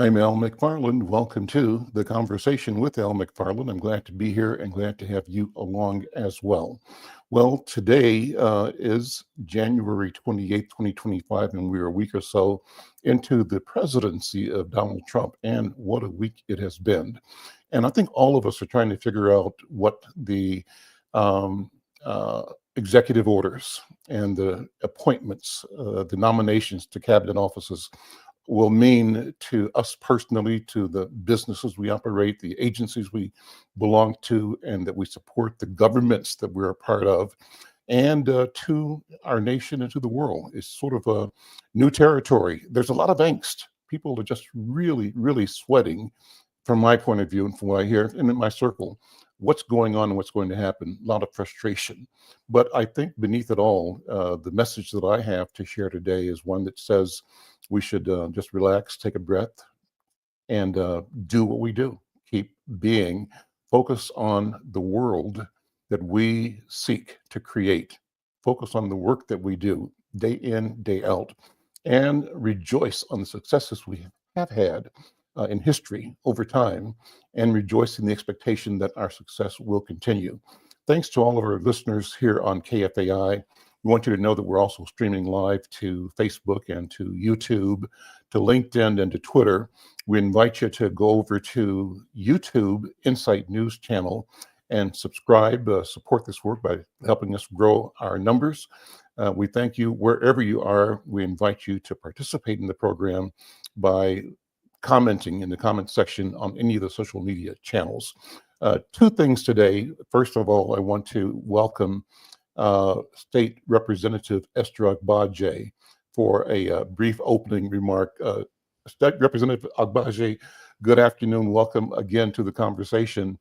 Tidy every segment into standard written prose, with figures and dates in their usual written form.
I'm Al McFarlane. Welcome to the Conversation with Al McFarlane. I'm glad to be here and glad to have you along as well. Well, today is January 28th, 2025, and we're a week or so into the presidency of Donald Trump, and what a week it has been. And I think all of us are trying to figure out what the um, uh, executive orders and the appointments, the nominations to cabinet offices will mean to us personally, to the businesses we operate, the agencies we belong to, and that we support, the governments that we're a part of, and to our nation and to the world. It's sort of a new territory. There's a lot of angst. People are just really, really sweating, from my point of view and from what I hear and in my circle, what's going on and what's going to happen. A lot of frustration. But I think beneath it all, the message that I have to share today is one that says we should just relax, take a breath, and do what we do. Keep being, focus on the world that we seek to create, focus on the work that we do day in, day out, and rejoice on the successes we have had in history over time, and rejoice in the expectation that our success will continue. Thanks to all of our listeners here on KFAI. We want you to know that we're also streaming live to Facebook and to YouTube, to LinkedIn, and to Twitter. We invite you to go over to YouTube Insight News channel and subscribe, support this work by helping us grow our numbers. We thank you wherever you are. We invite you to participate in the program by commenting in the comment section on any of the social media channels. Two things today. First of all, I want to welcome State Representative Esther Agbaje for a brief opening remark. State Representative Agbaje, good afternoon. Welcome again to the conversation.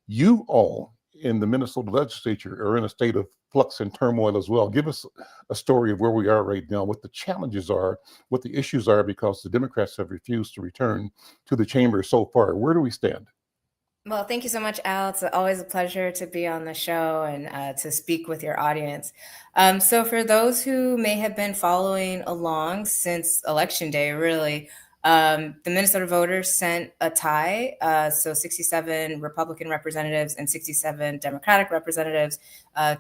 You all in the Minnesota legislature are in a state of flux and turmoil as well. Give us a story of where we are right now, what the challenges are, what the issues are, because the Democrats have refused to return to the chamber so far. Where do we stand? Well, thank you so much, Al. It's always a pleasure to be on the show and to speak with your audience. So for those who may have been following along since Election Day, really, the Minnesota voters sent a tie, so 67 Republican representatives and 67 Democratic representatives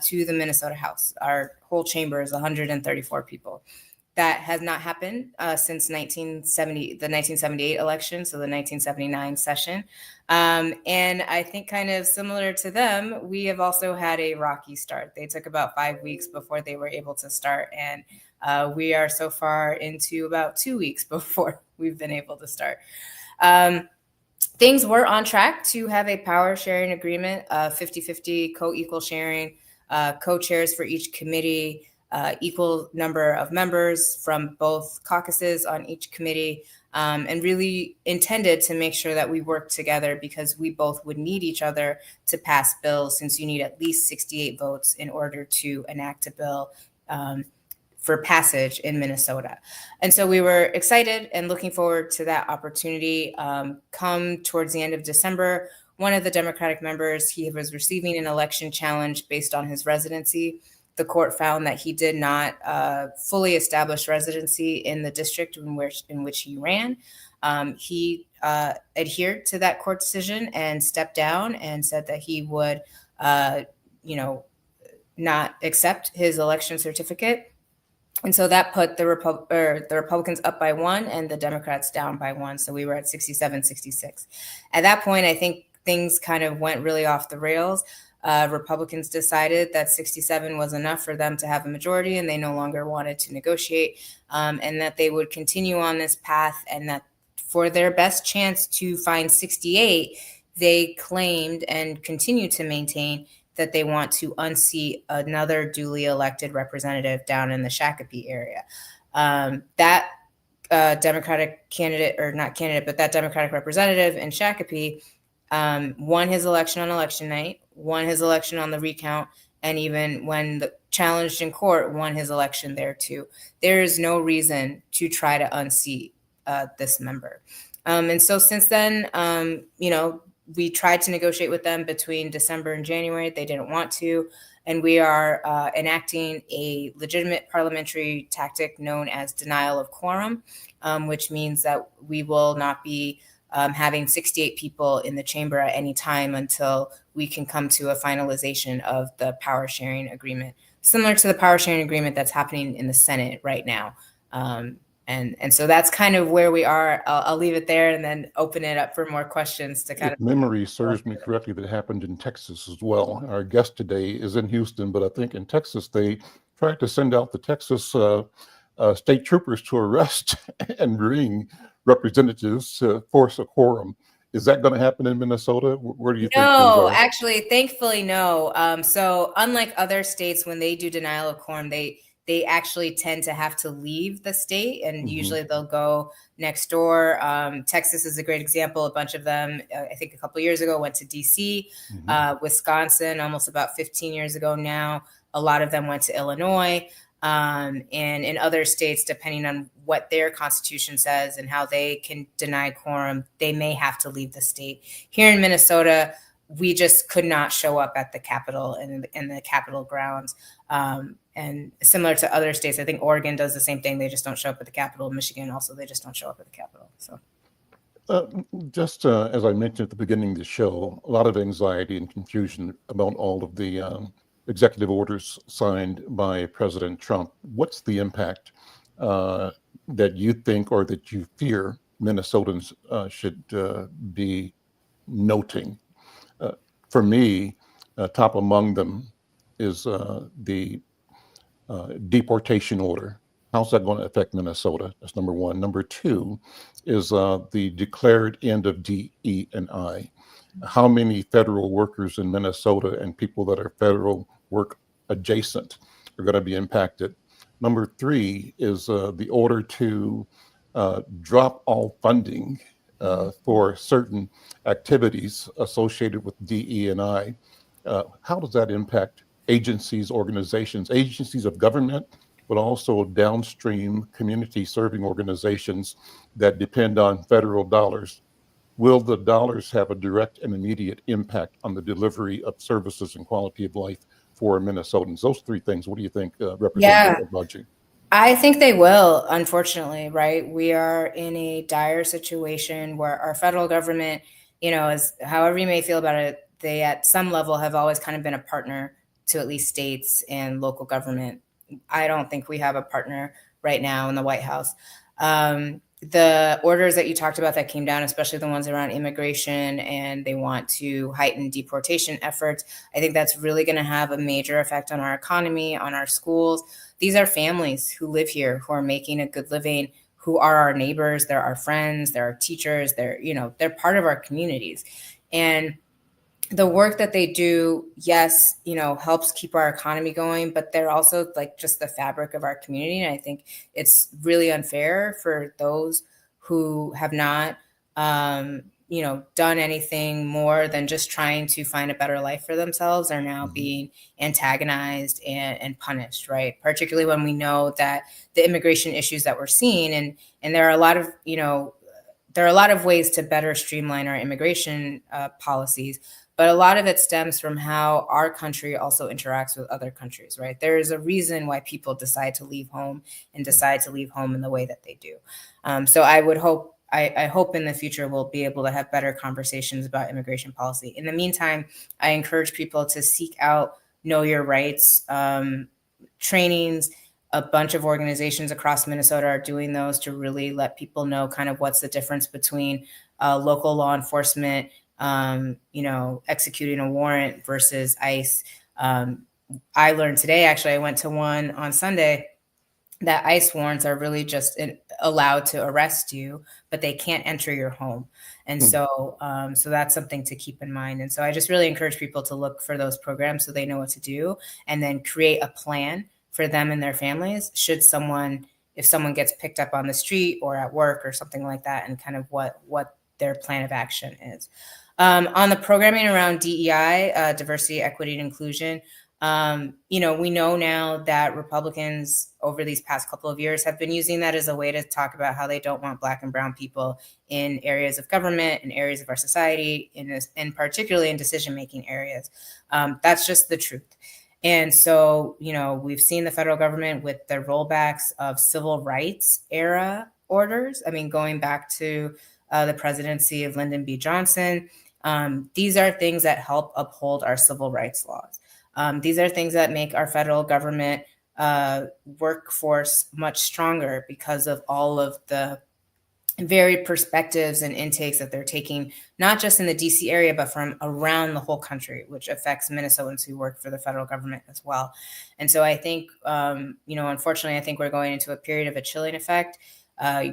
to the Minnesota House. Our whole chamber is 134 people. That has not happened since the 1978 election, so the 1979 session. And I think kind of similar to them, we have also had a rocky start. They took about 5 weeks before they were able to start. And we are so far into about 2 weeks before we've been able to start. Things were on track to have a power sharing agreement, 50-50 co-equal sharing, co-chairs for each committee, equal number of members from both caucuses on each committee, and really intended to make sure that we work together because we both would need each other to pass bills, since you need at least 68 votes in order to enact a bill for passage in Minnesota. And so we were excited and looking forward to that opportunity. Come towards the end of December, one of the Democratic members, he was receiving an election challenge based on his residency. The court found that he did not fully establish residency in the district in which he ran. He adhered to that court decision and stepped down and said that he would, not accept his election certificate. And so that put the Republicans up by one and the Democrats down by one. So we were at 67-66. At that point, I think things kind of went really off the rails. Republicans decided that 67 was enough for them to have a majority, and they no longer wanted to negotiate, and that they would continue on this path, and that for their best chance to find 68, they claimed and continue to maintain that they want to unseat another duly elected representative down in the Shakopee area. That Democratic candidate, or not candidate, but that Democratic representative in Shakopee won his election on election night, won his election on the recount, and even when challenged in court, won his election there too. There is no reason to try to unseat this member. And so since then, we tried to negotiate with them between December and January. They didn't want to. And we are enacting a legitimate parliamentary tactic known as denial of quorum, which means that we will not be having 68 people in the chamber at any time until we can come to a finalization of the power sharing agreement, similar to the power sharing agreement that's happening in the Senate right now. And so that's kind of where we are. I'll leave it there and then open it up for more questions to kind If memory serves me correctly, that happened in Texas as well. Our guest today is in Houston, but I think in Texas, they tried to send out the Texas state troopers to arrest and bring representatives to force a quorum. Is that going to happen in Minnesota? Where do you think? No, actually, thankfully, no. So unlike other states, when they do denial of quorum, they actually tend to have to leave the state, and usually they'll go next door. Texas is a great example. A bunch of them, I think a couple of years ago, went to DC. Wisconsin, almost about 15 years ago now, a lot of them went to Illinois. And in other states, depending on what their constitution says and how they can deny quorum, they may have to leave the state. Here in Minnesota, we just could not show up at the Capitol and the Capitol grounds. And similar to other states, I think Oregon does the same thing. They just don't show up at the Capitol. Michigan also, they just don't show up at the Capitol. So, just as I mentioned at the beginning of the show, a lot of anxiety and confusion about all of the executive orders signed by President Trump. What's the impact that you think or that you fear Minnesotans should be noting? For me, top among them is the deportation order. How's that going to affect Minnesota? That's number one. Number two is the declared end of DE&I. How many federal workers in Minnesota and people that are federal work adjacent are going to be impacted? Number three is the order to drop all funding for certain activities associated with DE&I. How does that impact agencies, organizations, agencies of government, but also downstream community serving organizations that depend on federal dollars? Will the dollars have a direct and immediate impact on the delivery of services and quality of life for Minnesotans? Those three things, what do you think, Representative Budgie? I think they will, unfortunately, right? We are in a dire situation where our federal government, is, however you may feel about it, they at some level have always kind of been a partner to at least states and local government. I don't think we have a partner right now in the White House. The orders that you talked about that came down, especially the ones around immigration, and they want to heighten deportation efforts, I think that's really going to have a major effect on our economy, on our schools. These are families who live here, who are making a good living, who are our neighbors, they're our friends, they're our teachers, they're part of our communities. And the work that they do, yes, helps keep our economy going, but they're also like just the fabric of our community. And I think it's really unfair for those who have not, done anything more than just trying to find a better life for themselves are now being antagonized and punished, right? Particularly when we know that the immigration issues that we're seeing, and there are a lot of, there are a lot of ways to better streamline our immigration policies. But a lot of it stems from how our country also interacts with other countries, right? There is a reason why people decide to leave home and decide to leave home in the way that they do. So I would hope, I hope in the future we'll be able to have better conversations about immigration policy. In the meantime, I encourage people to seek out Know Your Rights trainings. A bunch of organizations across Minnesota are doing those to really let people know kind of what's the difference between local law enforcement, executing a warrant versus ICE. I learned today, actually, I went to one on Sunday, that ICE warrants are really just allowed to arrest you, but they can't enter your home. And so that's something to keep in mind. And so I just really encourage people to look for those programs so they know what to do, and then create a plan for them and their families if someone gets picked up on the street or at work or something like that, and kind of what their plan of action is. On the programming around DEI, diversity, equity, and inclusion, We know now that Republicans over these past couple of years have been using that as a way to talk about how they don't want Black and brown people in areas of government, in areas of our society, and particularly in decision-making areas. That's just the truth. And so, we've seen the federal government with the rollbacks of civil rights era orders. I mean, going back to the presidency of Lyndon B. Johnson, these are things that help uphold our civil rights laws. These are things that make our federal government workforce much stronger because of all of the varied perspectives and intakes that they're taking, not just in the DC area, but from around the whole country, which affects Minnesotans who work for the federal government as well. And so I think, unfortunately, I think we're going into a period of a chilling effect.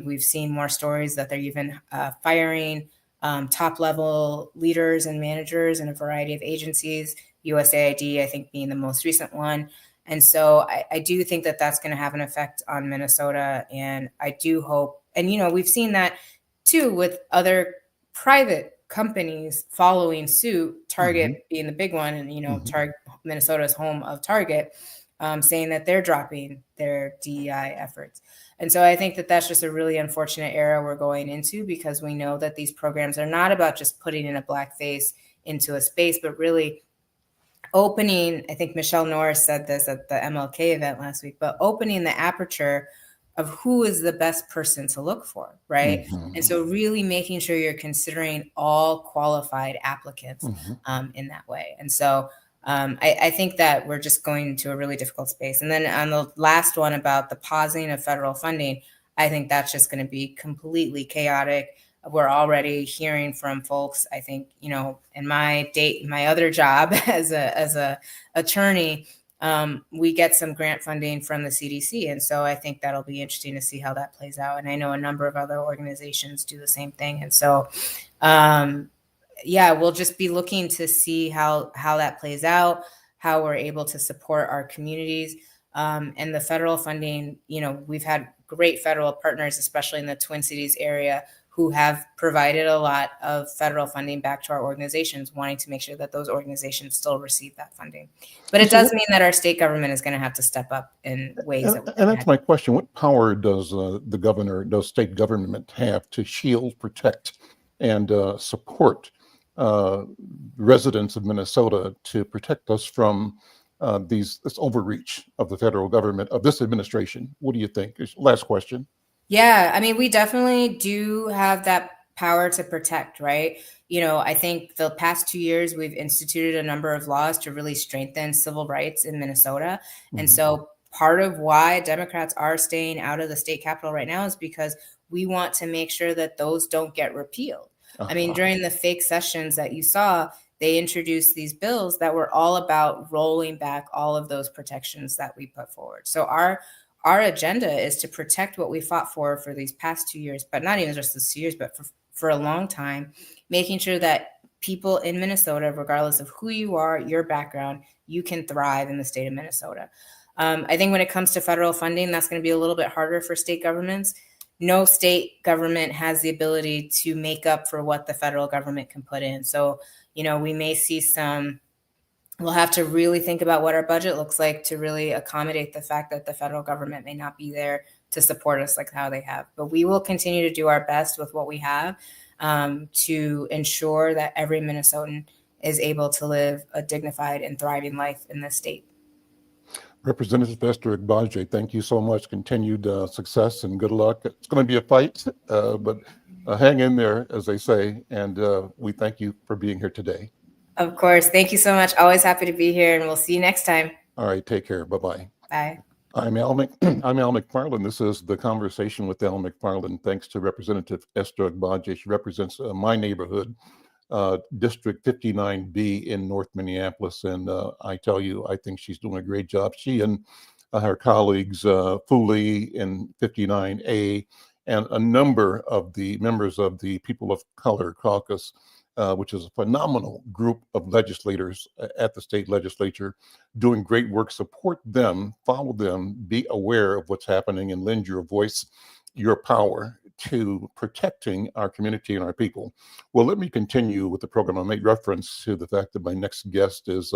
We've seen more stories that they're even firing top level leaders and managers in a variety of agencies, USAID, I think, being the most recent one. And so I do think that that's going to have an effect on Minnesota. And I do hope, and, we've seen that too with other private companies following suit, Target being the big one. And, Target, Minnesota's home of Target, saying that they're dropping their DEI efforts. And so I think that that's just a really unfortunate era we're going into, because we know that these programs are not about just putting in a Black face into a space, but really opening, I think Michelle Norris said this at the MLK event last week, but opening the aperture of who is the best person to look for, right? And so really making sure you're considering all qualified applicants in that way. And so I think that we're just going into a really difficult space. And then on the last one about the pausing of federal funding, I think that's just going to be completely chaotic. We're already hearing from folks, I think, in my other job as a attorney, we get some grant funding from the CDC. And so I think that'll be interesting to see how that plays out. And I know a number of other organizations do the same thing. And so, we'll just be looking to see how that plays out, how we're able to support our communities. And the federal funding, we've had great federal partners, especially in the Twin Cities area, who have provided a lot of federal funding back to our organizations, wanting to make sure that those organizations still receive that funding. But it does mean that our state government is going to have to step up in ways. And that's my question. What power does state government have to shield, protect, and support residents of Minnesota, to protect us from this overreach of the federal government, of this administration? What do you think? Last question. Yeah, I mean, we definitely do have that power to protect, right? I think the past 2 years, we've instituted a number of laws to really strengthen civil rights in Minnesota. And so part of why Democrats are staying out of the state capitol right now is because we want to make sure that those don't get repealed. I mean, during the fake sessions that you saw, they introduced these bills that were all about rolling back all of those protections that we put forward. So our agenda is to protect what we fought for these past 2 years, but not even just these 2 years, but for a long time, making sure that people in Minnesota, regardless of who you are, your background, you can thrive in the state of Minnesota. I think when it comes to federal funding, that's going to be a little bit harder for state governments. No state government has the ability to make up for what the federal government can put in. So, we may see we'll have to really think about what our budget looks like to really accommodate the fact that the federal government may not be there to support us like how they have. But we will continue to do our best with what we have to ensure that every Minnesotan is able to live a dignified and thriving life in this state. Representative Esther Agbaje, thank you so much. Continued success and good luck. It's going to be a fight, but hang in there, as they say. And we thank you for being here today. Of course. Thank you so much. Always happy to be here, and we'll see you next time. All right. Take care. Bye-bye. Bye. I'm Al McFarlane. This is the Conversation with Al McFarlane. Thanks to Representative Esther Agbaje. She represents my neighborhood, District 59B in North Minneapolis. And I tell you, I think she's doing a great job. She and her colleagues, Fooley in 59A, and a number of the members of the People of Color Caucus, which is a phenomenal group of legislators at the state legislature, doing great work. Support them, follow them, be aware of what's happening, and lend your voice, your power to protecting our community and our people. Well, let me continue with the program. I made reference to the fact that my next guest is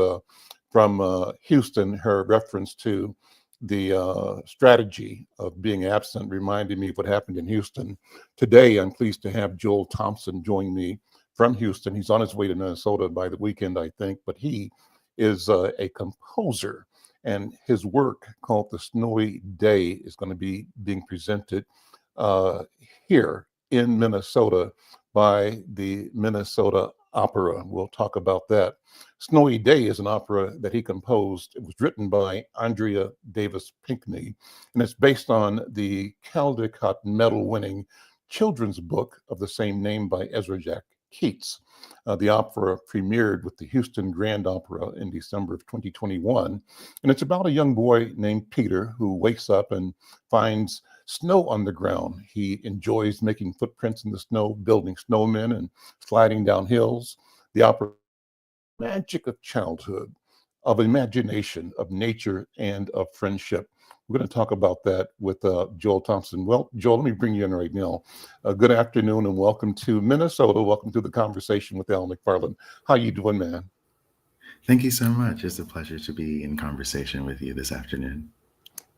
from Houston. Her reference to the strategy of being absent reminded me of what happened in Houston. Today, I'm pleased to have Joel Thompson join me from Houston. He's on his way to Minnesota by the weekend, I think, but he is a composer, and his work called The Snowy Day is going to be being presented uh, here in Minnesota by the Minnesota Opera. We'll talk about that. Snowy Day is an opera that he composed. It was written by Andrea Davis Pinkney, and it's based on the Caldecott Medal winning children's book of the same name by Ezra Jack Keats. The opera premiered with the Houston Grand Opera in December of 2021. And it's about a young boy named Peter who wakes up and finds snow on the ground. He enjoys making footprints in the snow, building snowmen, and sliding down hills. The opera magic of childhood, of imagination, of nature, and of friendship. We're going to talk about that with Joel Thompson. Well, Joel, let me bring you in right now. Good afternoon and welcome to Minnesota. Welcome to the Conversation with Al McFarlane. How you doing, man? Thank you so much. It's a pleasure to be in conversation with you this afternoon.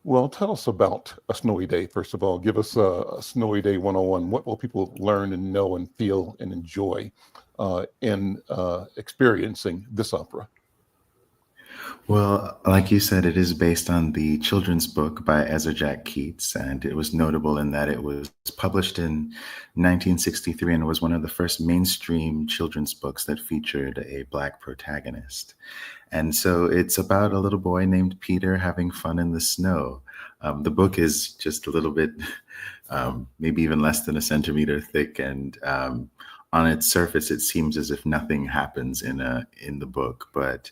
Well, tell us about a snowy day, first of all. Give us a snowy day 101. What will people learn and know and feel and enjoy in experiencing this opera? Well, like you said, it is based on the children's book by Ezra Jack Keats, and it was notable in that it was published in 1963 and was one of the first mainstream children's books that featured a Black protagonist. And so it's about a little boy named Peter having fun in the snow. The book is just a little bit, maybe even less than a centimeter thick, and on its surface, it seems as if nothing happens in the book, but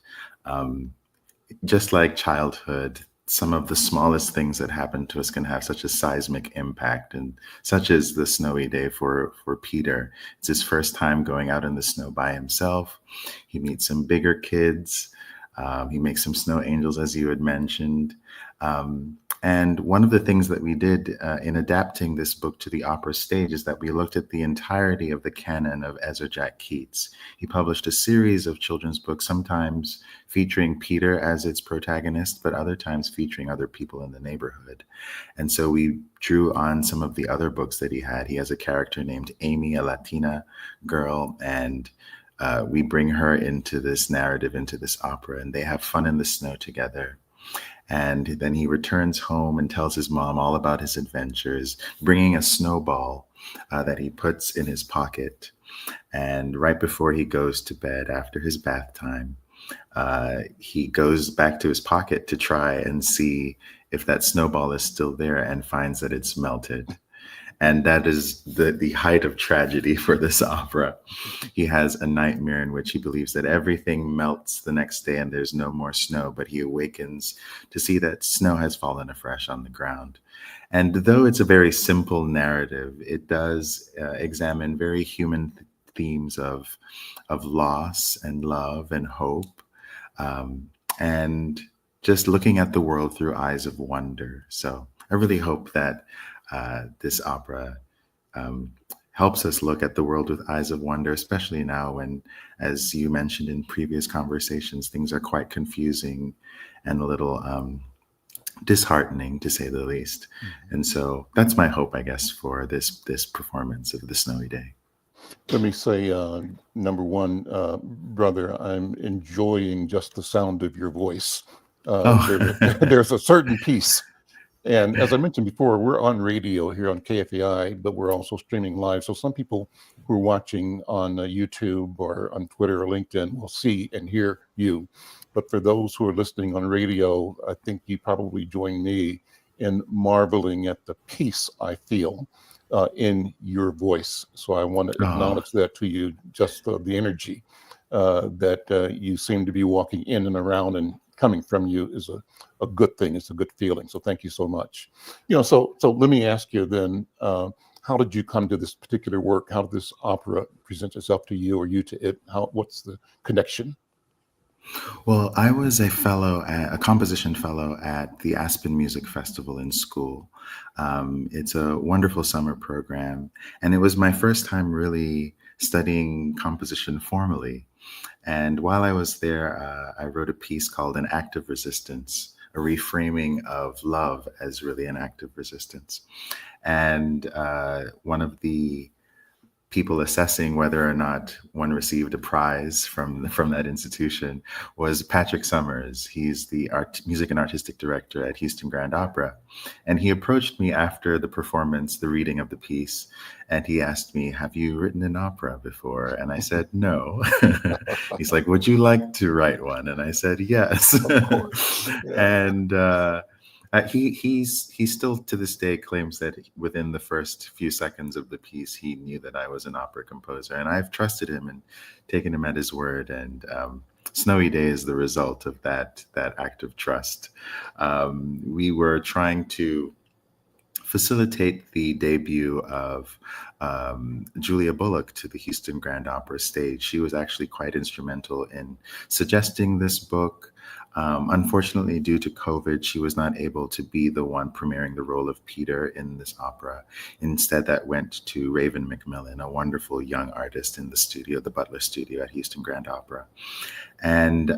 just like childhood, some of the smallest things that happen to us can have such a seismic impact, and such as the snowy day for Peter. It's his first time going out in the snow by himself. He meets some bigger kids. He makes some snow angels, as you had mentioned. And one of the things that we did in adapting this book to the opera stage is that we looked at the entirety of the canon of Ezra Jack Keats. He published a series of children's books, sometimes featuring Peter as its protagonist, but other times featuring other people in the neighborhood. And so we drew on some of the other books that he had. He has a character named Amy, a Latina girl, and we bring her into this narrative, into this opera, and they have fun in the snow together. And then he returns home and tells his mom all about his adventures, bringing a snowball that he puts in his pocket. And right before he goes to bed, after his bath time, he goes back to his pocket to try and see if that snowball is still there, and finds that it's melted. And that is the height of tragedy for this opera. He has a nightmare in which he believes that everything melts the next day and there's no more snow, but he awakens to see that snow has fallen afresh on the ground. And though it's a very simple narrative, it does examine very human themes of loss and love and hope, and just looking at the world through eyes of wonder. So I really hope that this opera helps us look at the world with eyes of wonder, especially now when, as you mentioned in previous conversations, things are quite confusing and a little disheartening, to say the least. Mm-hmm. And so that's my hope, I guess, for this performance of The Snowy Day. Let me say, number one, brother, I'm enjoying just the sound of your voice. There's a certain piece. And as I mentioned before, we're on radio here on KFAI, but we're also streaming live. So some people who are watching on YouTube or on Twitter or LinkedIn will see and hear you. But for those who are listening on radio, I think you probably join me in marveling at the peace I feel in your voice. So I want to acknowledge that to you, just the energy that you seem to be walking in and around and coming from you is a good thing. It's a good feeling. So thank you so much. So let me ask you then, how did you come to this particular work? How did this opera present itself to you or you to it? What's the connection? Well, I was a composition fellow at the Aspen Music Festival in school. It's a wonderful summer program, and it was my first time really studying composition formally. And while I was there, I wrote a piece called An Act of Resistance, a reframing of love as really an act of resistance. And one of the people assessing whether or not one received a prize from that institution was Patrick Summers. He's the music and artistic director at Houston Grand Opera. And he approached me after the performance, the reading of the piece, and he asked me, "Have you written an opera before?" And I said, "No." He's like, "Would you like to write one?" And I said, "Yes." Of course. Yeah. And he still to this day claims that within the first few seconds of the piece, he knew that I was an opera composer, and I've trusted him and taken him at his word. And Snowy Day is the result of that act of trust. We were trying to facilitate the debut of Julia Bullock to the Houston Grand Opera stage. She was actually quite instrumental in suggesting this book. Unfortunately, due to COVID, she was not able to be the one premiering the role of Peter in this opera. Instead, that went to Raven McMillan, a wonderful young artist in the studio, the Butler Studio at Houston Grand Opera. And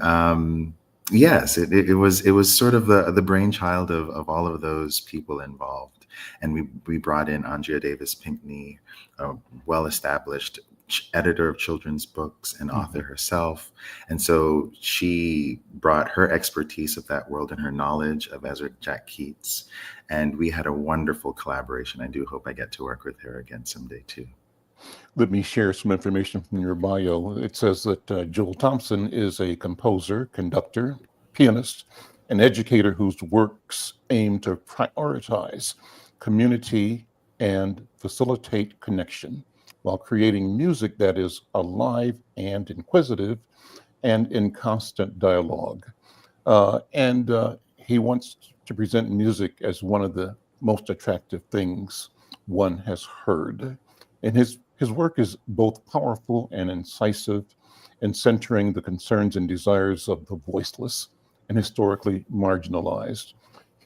yes, it was sort of the brainchild of all of those people involved. And we brought in Andrea Davis Pinkney, a well-established editor of children's books and author herself. And so she brought her expertise of that world and her knowledge of Ezra Jack Keats. And we had a wonderful collaboration. I do hope I get to work with her again someday too. Let me share some information from your bio. It says that Joel Thompson is a composer, conductor, pianist, and educator whose works aim to prioritize community and facilitate connection while creating music that is alive and inquisitive and in constant dialogue. And he wants to present music as one of the most attractive things one has heard. And his work is both powerful and incisive in centering the concerns and desires of the voiceless and historically marginalized.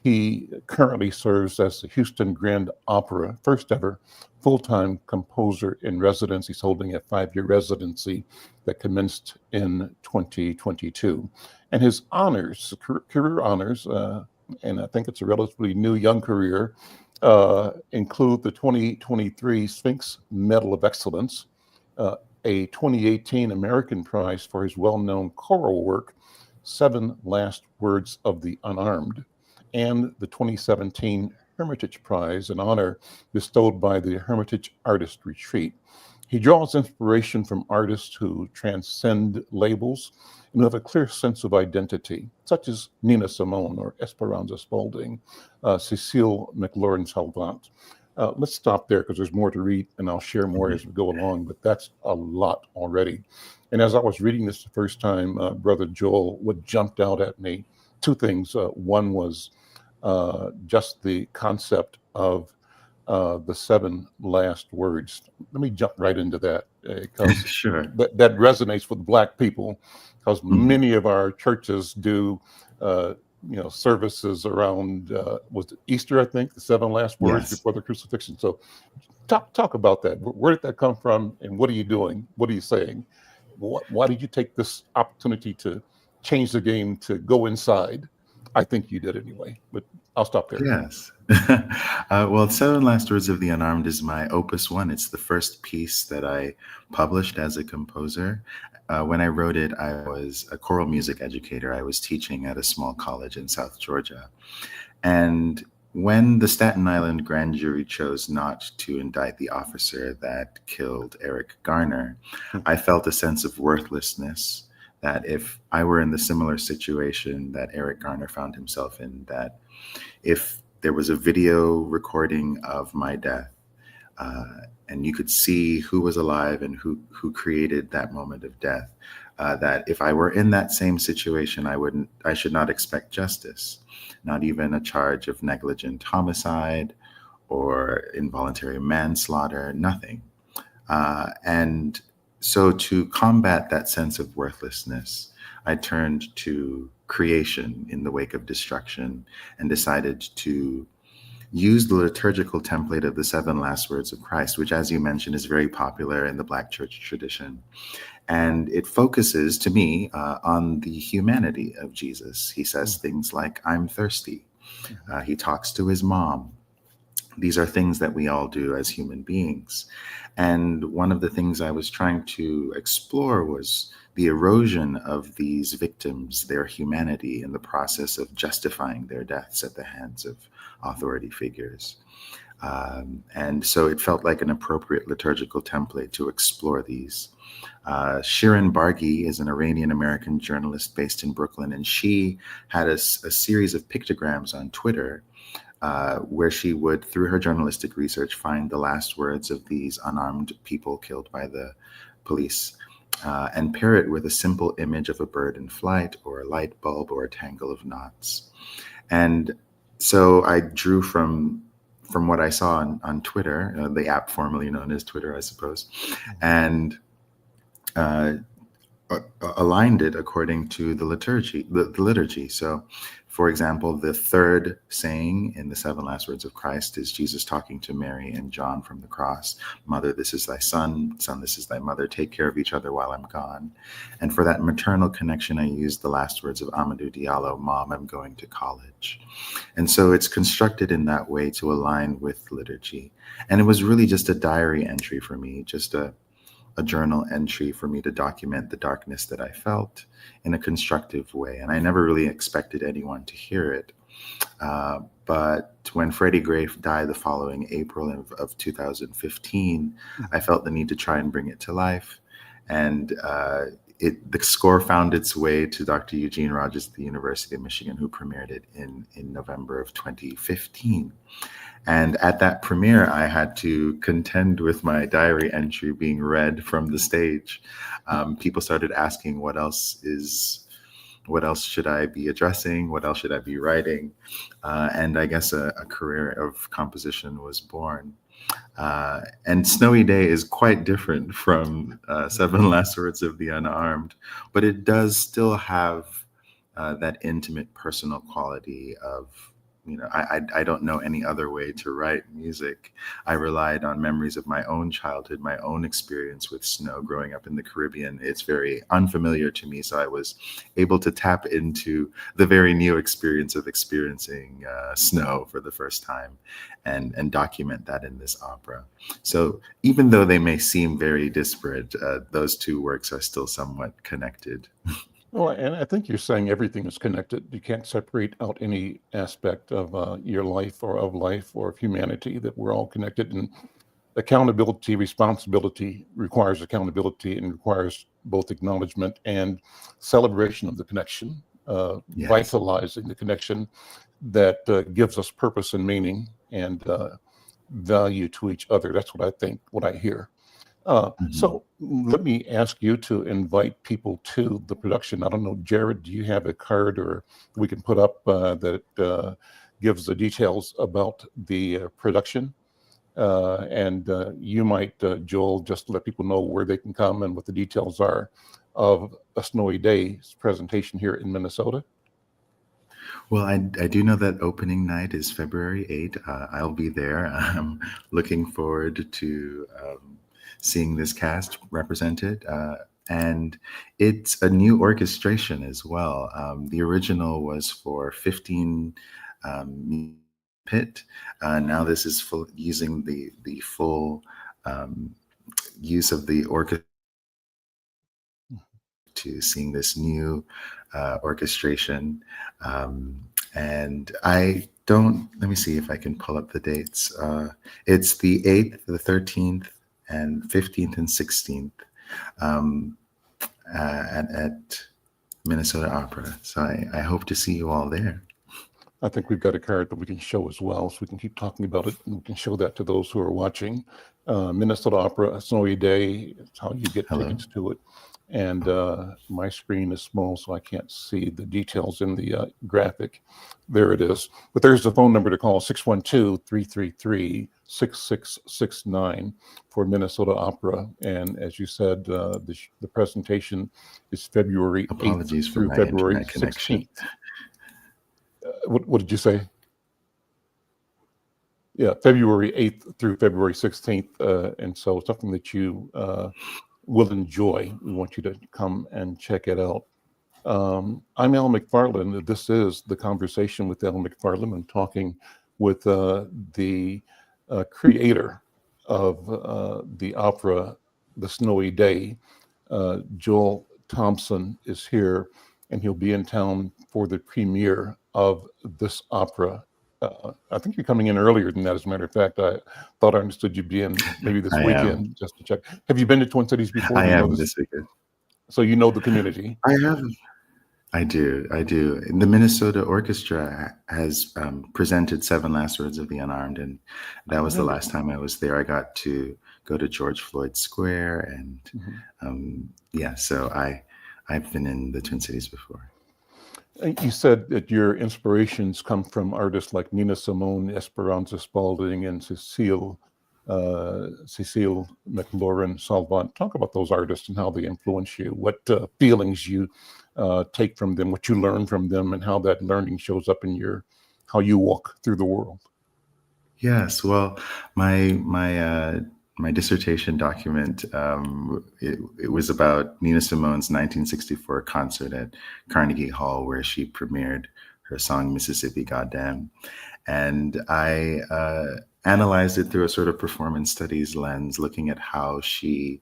He currently serves as the Houston Grand Opera first ever full-time composer in residence. He's holding a 5-year residency that commenced in 2022. And his honors, career honors, and I think it's a relatively new young career, include the 2023 Sphinx Medal of Excellence, a 2018 American Prize for his well-known choral work, 7 Last Words of the Unarmed, and the 2017 Hermitage Prize, an honor bestowed by the Hermitage Artist Retreat. He draws inspiration from artists who transcend labels and who have a clear sense of identity, such as Nina Simone or Esperanza Spalding, Cecile McLaurin-Salvant. Let's stop there because there's more to read, and I'll share more as we go along, but that's a lot already. And as I was reading this the first time, Brother Joel, what jumped out at me, 2 things. One was just the concept of the 7 last words. Let me jump right into that because Sure. that resonates with Black people, because many of our churches do services around was it Easter, I think, the 7 last words before the crucifixion. So talk about that. Where did that come from, and what are you doing? What are you saying? Why did you take this opportunity to change the game, to go inside? I think you did anyway, but I'll stop there. Yes. Well, 7 Last Words of the Unarmed is my opus 1. It's the first piece that I published as a composer. When I wrote it, I was a choral music educator. I was teaching at a small college in South Georgia. And when the Staten Island grand jury chose not to indict the officer that killed Eric Garner, I felt a sense of worthlessness, that if I were in the similar situation that Eric Garner found himself in, that if there was a video recording of my death, and you could see who was alive and who created that moment of death, that if I were in that same situation, I should not expect justice, not even a charge of negligent homicide or involuntary manslaughter, nothing. And so to combat that sense of worthlessness, I turned to creation in the wake of destruction and decided to used the liturgical template of the 7 last words of Christ, which, as you mentioned, is very popular in the Black church tradition. And it focuses, to me, on the humanity of Jesus. He says things like, "I'm thirsty." He talks to his mom. These are things that we all do as human beings. And one of the things I was trying to explore was the erosion of these victims, their humanity, in the process of justifying their deaths at the hands of authority figures. And so it felt like an appropriate liturgical template to explore these. Shirin Barghi is an Iranian-American journalist based in Brooklyn, and she had a series of pictograms on Twitter where she would, through her journalistic research, find the last words of these unarmed people killed by the police and pair it with a simple image of a bird in flight or a light bulb or a tangle of knots. And so I drew from what I saw on Twitter, the app formerly known as Twitter, I suppose, and aligned it according to the liturgy. So, for example, the third saying in the 7 last words of Christ is Jesus talking to Mary and John from the cross. "Mother, this is thy son. Son, this is thy mother. Take care of each other while I'm gone." And for that maternal connection, I used the last words of Amadou Diallo, "Mom, I'm going to college." And so it's constructed in that way to align with liturgy. And it was really just a diary entry for me, just a journal entry for me to document the darkness that I felt in a constructive way. And I never really expected anyone to hear it. But when Freddie Gray died the following April of 2015, I felt the need to try and bring it to life. And the score found its way to Dr. Eugene Rogers at the University of Michigan, who premiered it in November of 2015. And at that premiere, I had to contend with my diary entry being read from the stage. People started asking, what else should I be addressing? What else should I be writing? And I guess a career of composition was born. And Snowy Day is quite different from 7 Last Words of the Unarmed, but it does still have that intimate personal quality of, I don't know any other way to write music. I relied on memories of my own childhood, my own experience with snow growing up in the Caribbean. It's very unfamiliar to me, so I was able to tap into the very new experience of experiencing snow for the first time and document that in this opera. So even though they may seem very disparate, those two works are still somewhat connected. Well, and I think you're saying everything is connected. You can't separate out any aspect of your life or of humanity, that we're all connected. And accountability, responsibility requires accountability and requires both acknowledgement and celebration of the connection, Yes. vitalizing the connection that gives us purpose and meaning and value to each other. That's what I hear. So let me ask you to invite people to the production. I don't know, Jared, do you have a card or we can put up that gives the details about the production? And you might, Joel, just let people know where they can come and what the details are of A Snowy Day's presentation here in Minnesota. Well, I do know that opening night is February 8th. I'll be there. I'm looking forward to seeing this cast represented. And it's a new orchestration as well. The original was for 15 pit. Now this is using the full use of the orchestra to sing this new orchestration. And let me see if I can pull up the dates. It's the 8th, the 13th, and 15th and 16th at Minnesota Opera. So I hope to see you all there. I think we've got a card that we can show as well, so we can keep talking about it and we can show that to those who are watching. Minnesota Opera, A Snowy Day, it's how you get tickets to it. And my screen is small, so I can't see the details in the graphic. There it is. But there's the phone number to call, 612-333-6669 for Minnesota Opera. And as you said, the presentation is February 8th through February 16th. What did you say? Yeah, February 8th through February 16th. And so something that you will enjoy. We want you to come and check it out. I'm Al McFarlane. This is the Conversation with Al McFarlane. I'm talking with the creator of the opera, The Snowy Day. Joel Thompson is here, and he'll be in town for the premiere of this opera. I think you're coming in earlier than that. As a matter of fact, I thought I understood you'd be in maybe this I am. weekend just to check. Have you been to Twin Cities before? I Do you know am this? this weekend. So you know the community. I have. I do. The Minnesota Orchestra has presented Seven Last Words of the Unarmed, and that was the last time I was there. I got to go to George Floyd Square, and so I've been in the Twin Cities before. You said that your inspirations come from artists like Nina Simone, Esperanza Spalding, and Cecile McLaurin Salvant. Talk about those artists and how they influence you, what feelings you take from them, what you learn from them, and how that learning shows up in how you walk through the world. Yes, well, my dissertation document, it was about Nina Simone's 1964 concert at Carnegie Hall, where she premiered her song Mississippi Goddamn. And I analyzed it through a sort of performance studies lens, looking at how she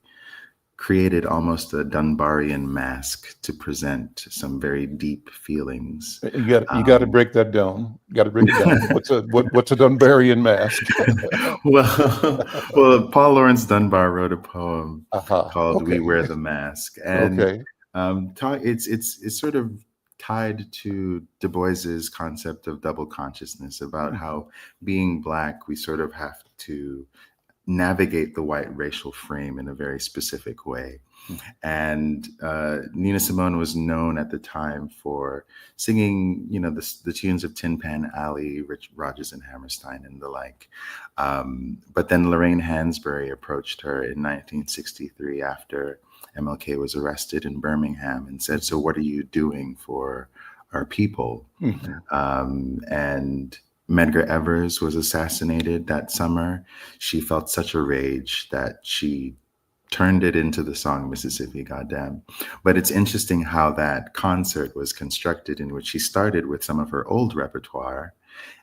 created almost a Dunbarian mask to present some very deep feelings. You got to break that down. You got to break it down. What's a Dunbarian mask? well, Paul Laurence Dunbar wrote a poem called "We Wear the Mask," and it's sort of tied to Du Bois's concept of double consciousness, about how being Black, we sort of have to navigate the white racial frame in a very specific way. And Nina Simone was known at the time for singing, the tunes of Tin Pan Alley, Rich Rodgers and Hammerstein, and the like. But then Lorraine Hansberry approached her in 1963 after MLK was arrested in Birmingham and said, "So what are you doing for our people?" And Medgar Evers was assassinated that summer. She felt such a rage that she turned it into the song Mississippi Goddamn. But it's interesting how that concert was constructed, in which she started with some of her old repertoire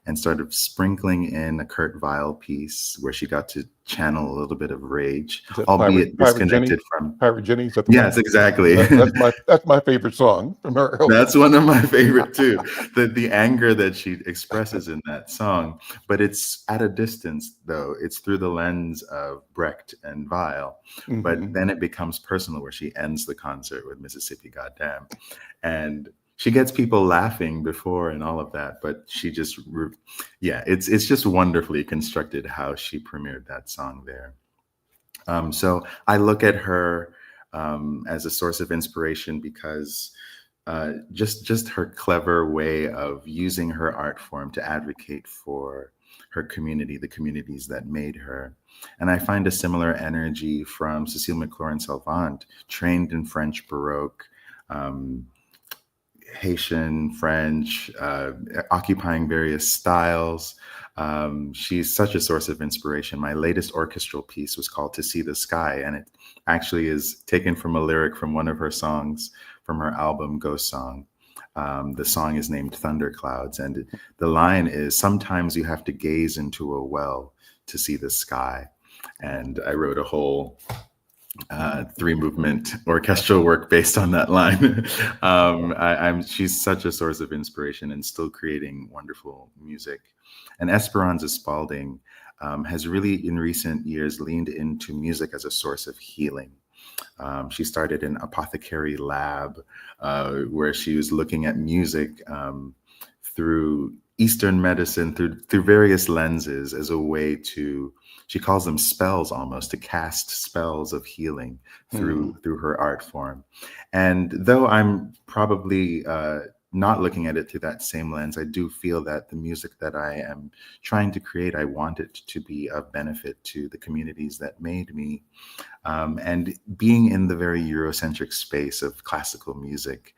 and started sprinkling in a Kurt Weill piece where she got to channel a little bit of rage, albeit disconnected from Pirate Jenny. Yes, exactly. That's my favorite song from her. That's one of my favorite too. The anger that she expresses in that song, but it's at a distance though. It's through the lens of Brecht and Weill, but then it becomes personal, where she ends the concert with Mississippi Goddamn, and she gets people laughing before and all of that, but she just, it's just wonderfully constructed how she premiered that song there. So I look at her as a source of inspiration because just her clever way of using her art form to advocate for her community, the communities that made her. And I find a similar energy from Cecile McLaurin Salvant, trained in French Baroque, Haitian, French, occupying various styles. She's such a source of inspiration. My latest orchestral piece was called "To See the Sky," and it actually is taken from a lyric from one of her songs from her album Ghost Song. The song is named Thunderclouds, and the line is, "Sometimes you have to gaze into a well to see the sky." And I wrote a whole 3-movement orchestral work based on that line. She's such a source of inspiration and still creating wonderful music. And Esperanza Spalding has really in recent years leaned into music as a source of healing. She started an apothecary lab where she was looking at music through Eastern medicine, through various lenses, as a way to, she calls them spells almost, to cast spells of healing through her art form. And though I'm probably not looking at it through that same lens, I do feel that the music that I am trying to create, I want it to be of benefit to the communities that made me. And being in the very Eurocentric space of classical music,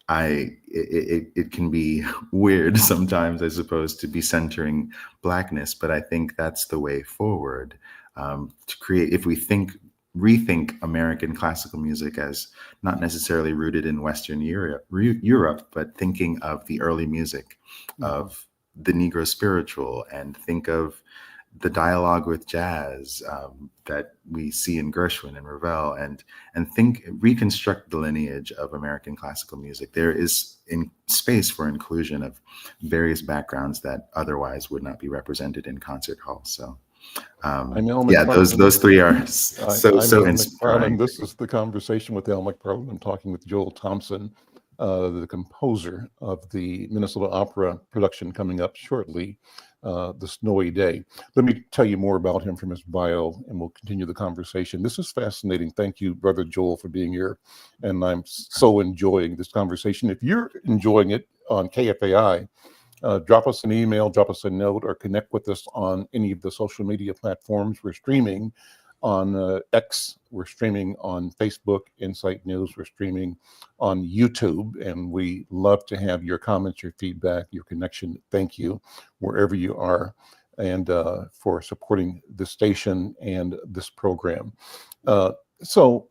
it can be weird sometimes, I suppose, to be centering Blackness, but I think that's the way forward, to create, if we rethink American classical music as not necessarily rooted in Western Europe, but thinking of the early music of the Negro spiritual, and think of the dialogue with jazz that we see in Gershwin and Ravel, and reconstruct the lineage of American classical music. There is space for inclusion of various backgrounds that otherwise would not be represented in concert halls. So I'm Al yeah, McFarlane. those three are I'm so Al inspiring. McFarlane. This is the Conversation with Al McFarlane. I'm talking with Joel Thompson, the composer of the Minnesota Opera production coming up shortly, The Snowy Day. Let me tell you more about him from his bio, and we'll continue the conversation. This is fascinating. Thank you, Brother Joel, for being here. And I'm so enjoying this conversation. If you're enjoying it on KFAI, drop us an email, drop us a note, or connect with us on any of the social media platforms. We're streaming on X, we're streaming on Facebook, Insight News, we're streaming on YouTube, and we love to have your comments, your feedback, your connection. Thank you, wherever you are, and for supporting the station and this program. So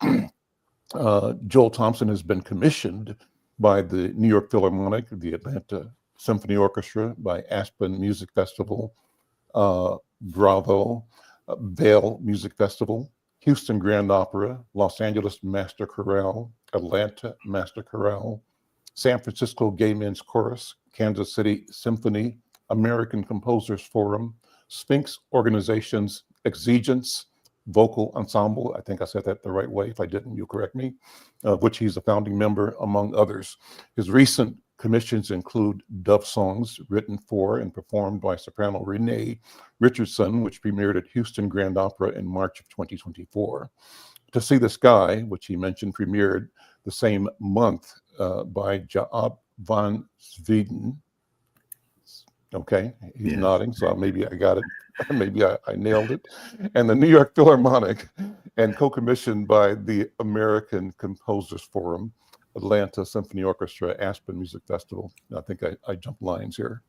Joel Thompson has been commissioned by the New York Philharmonic, the Atlanta Symphony Orchestra, by Aspen Music Festival, Bravo, Vail Music Festival, Houston Grand Opera, Los Angeles Master Chorale, Atlanta Master Chorale, San Francisco Gay Men's Chorus, Kansas City Symphony, American Composers Forum, Sphinx Organizations, Exigence Vocal Ensemble, I think I said that the right way. If I didn't, you'll correct me, of which he's a founding member, among others. His recent commissions include Dove Songs, written for and performed by soprano Renee Richardson, which premiered at Houston Grand Opera in March of 2024. To See the Sky, which he mentioned, premiered the same month by Jaap van Zweden. Okay, he's nodding, so maybe I got it. Maybe I nailed it. And the New York Philharmonic, and co-commissioned by the American Composers Forum, Atlanta Symphony Orchestra, Aspen Music Festival. I think I jumped lines here.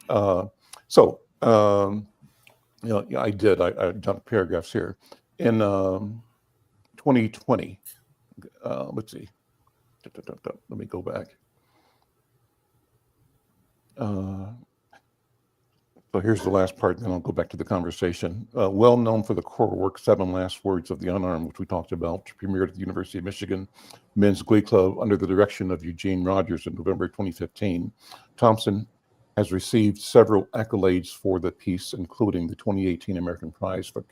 I jumped paragraphs here. In 2020, let's see. Let me go back. So here's the last part, then I'll go back to the conversation. Well known for the core work, Seven Last Words of the Unarmed, which we talked about, which premiered at the University of Michigan Men's Glee Club under the direction of Eugene Rogers in November 2015. Thompson has received several accolades for the piece, including the 2018 American Prize for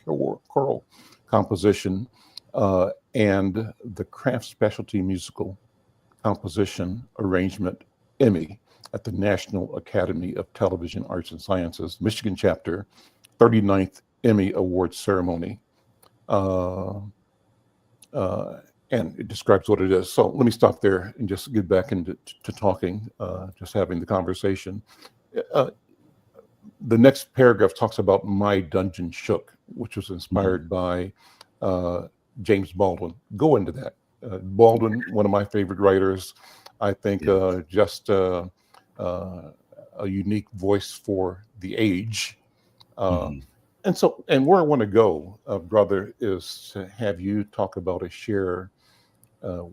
Choral Composition and the Craft Specialty Musical Composition Arrangement Emmy at the National Academy of Television Arts and Sciences, Michigan chapter, 39th Emmy Awards ceremony. And it describes what it is. So let me stop there and just get back into talking, just having the conversation. The next paragraph talks about My Dungeon Shook, which was inspired by James Baldwin. Go into that. Baldwin, one of my favorite writers, I think a unique voice for the age. And where I want to go, brother, is to have you talk about or share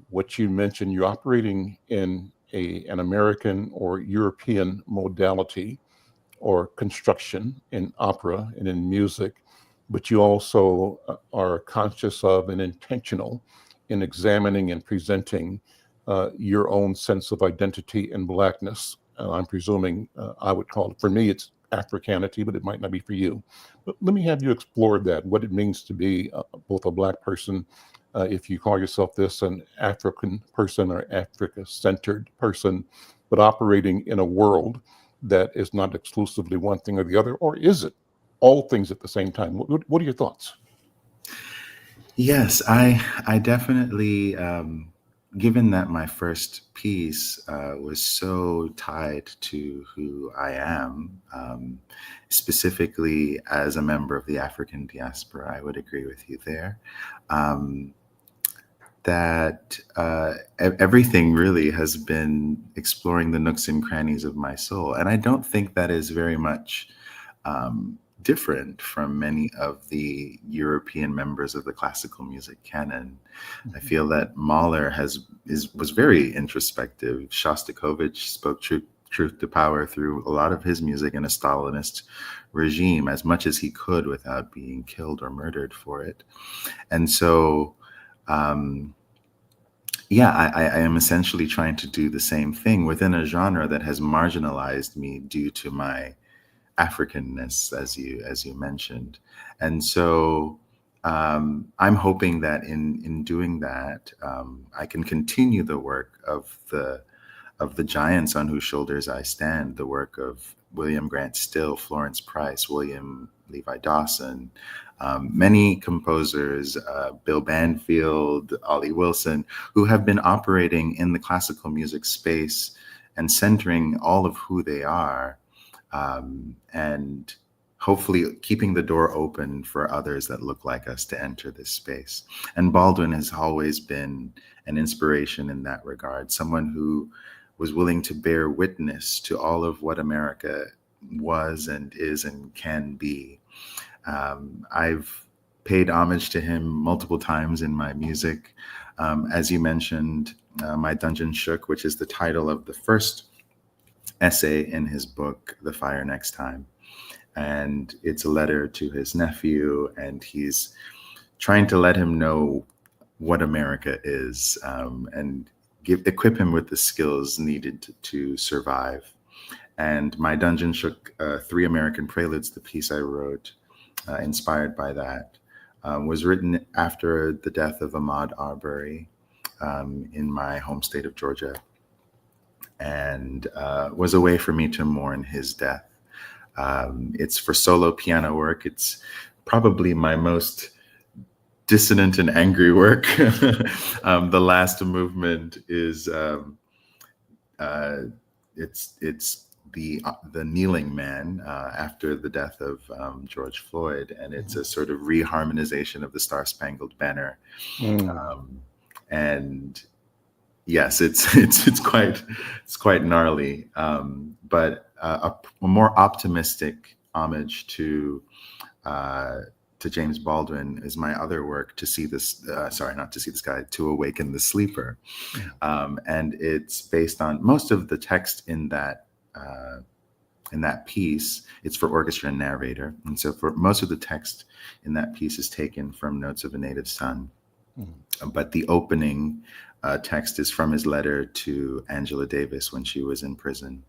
what you mentioned. You're operating in an American or European modality or construction in opera and in music, but you also are conscious of and intentional in examining and presenting your own sense of identity and Blackness. I'm presuming I would call it, for me, it's Africanity, but it might not be for you. But let me have you explore that, what it means to be both a Black person, if you call yourself this, an African person or Africa-centered person, but operating in a world that is not exclusively one thing or the other, or is it all things at the same time? What are your thoughts? Yes, I definitely, given that my first piece was so tied to who I am, specifically as a member of the African diaspora, I would agree with you there. that everything really has been exploring the nooks and crannies of my soul. And I don't think that is very much different from many of the European members of the classical music canon. I feel that Mahler was very introspective. Shostakovich spoke truth to power through a lot of his music in a Stalinist regime as much as he could without being killed or murdered for it. And so, I am essentially trying to do the same thing within a genre that has marginalized me due to my Africanness, as you mentioned. And so I'm hoping that in doing that, I can continue the work of the giants on whose shoulders I stand, the work of William Grant Still, Florence Price, William Levi Dawson, many composers, Bill Banfield, Ollie Wilson, who have been operating in the classical music space and centering all of who they are, and hopefully keeping the door open for others that look like us to enter this space. And Baldwin has always been an inspiration in that regard, someone who was willing to bear witness to all of what America was and is and can be. I've paid homage to him multiple times in my music. As you mentioned, My Dungeon Shook, which is the title of the first essay in his book, The Fire Next Time. And it's a letter to his nephew, and he's trying to let him know what America is, and equip him with the skills needed to survive. And My Dungeon Shook, 3 American Preludes, the piece I wrote, inspired by that, was written after the death of Ahmaud Arbery in my home state of Georgia, and was a way for me to mourn his death. It's for solo piano work. It's probably my most dissonant and angry work. The last movement is it's the kneeling man after the death of George Floyd, and it's a sort of reharmonization of the Star Spangled Banner. And yes, it's quite gnarly, but a more optimistic homage to James Baldwin is my other work, To Awaken the Sleeper. And it's based on most of the text in that piece. It's for orchestra and narrator. And so for most of the text in that piece is taken from Notes of a Native Son. But the opening text is from his letter to Angela Davis when she was in prison.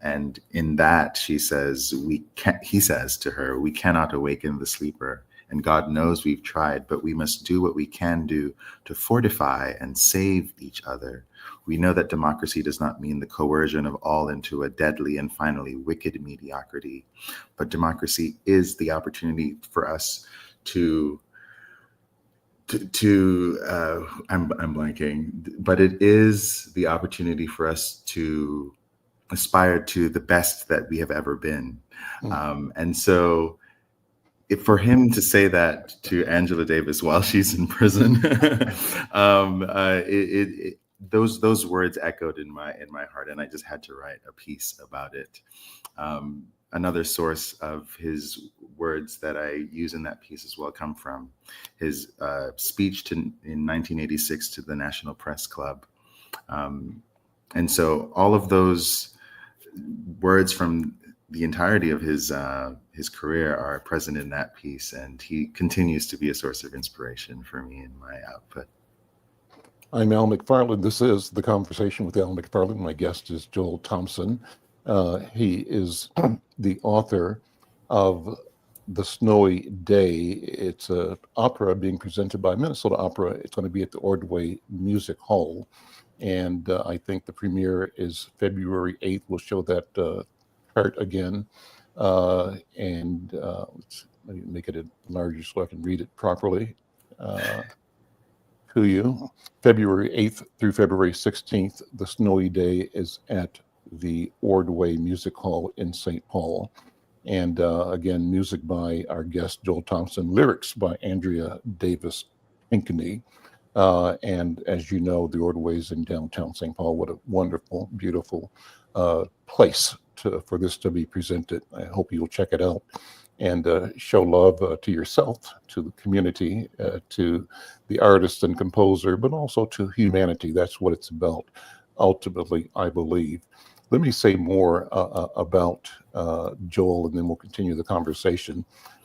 And in that, he says to her, "We cannot awaken the sleeper, and God knows we've tried, but we must do what we can do to fortify and save each other. We know that democracy does not mean the coercion of all into a deadly and finally wicked mediocrity, but democracy is the opportunity for us I'm blanking, but it is the opportunity for us to aspire to the best that we have ever been." And so for him to say that to Angela Davis while she's in prison, those words echoed in my heart, and I just had to write a piece about it. Another source of his words that I use in that piece as well come from his speech in 1986 to the National Press Club. And so all of those words from the entirety of his career are present in that piece, and he continues to be a source of inspiration for me in my output. I'm Al McFarlane. This is The Conversation with Al McFarlane. My guest is Joel Thompson. He is the author of The Snowy Day. It's an opera being presented by Minnesota Opera. It's going to be at the Ordway Music Hall. And I think the premiere is February 8th. We'll show that chart again. Let me make it larger so I can read it properly to you. February 8th through February 16th, The Snowy Day is at the Ordway Music Hall in St. Paul. And again, music by our guest, Joel Thompson, lyrics by Andrea Davis Pinkney. And as you know, the Ordways in downtown St. Paul, what a wonderful, beautiful place for this to be presented. I hope you'll check it out and show love to yourself, to the community, to the artist and composer, but also to humanity. That's what it's about, ultimately, I believe. Let me say more about Joel, and then we'll continue the conversation.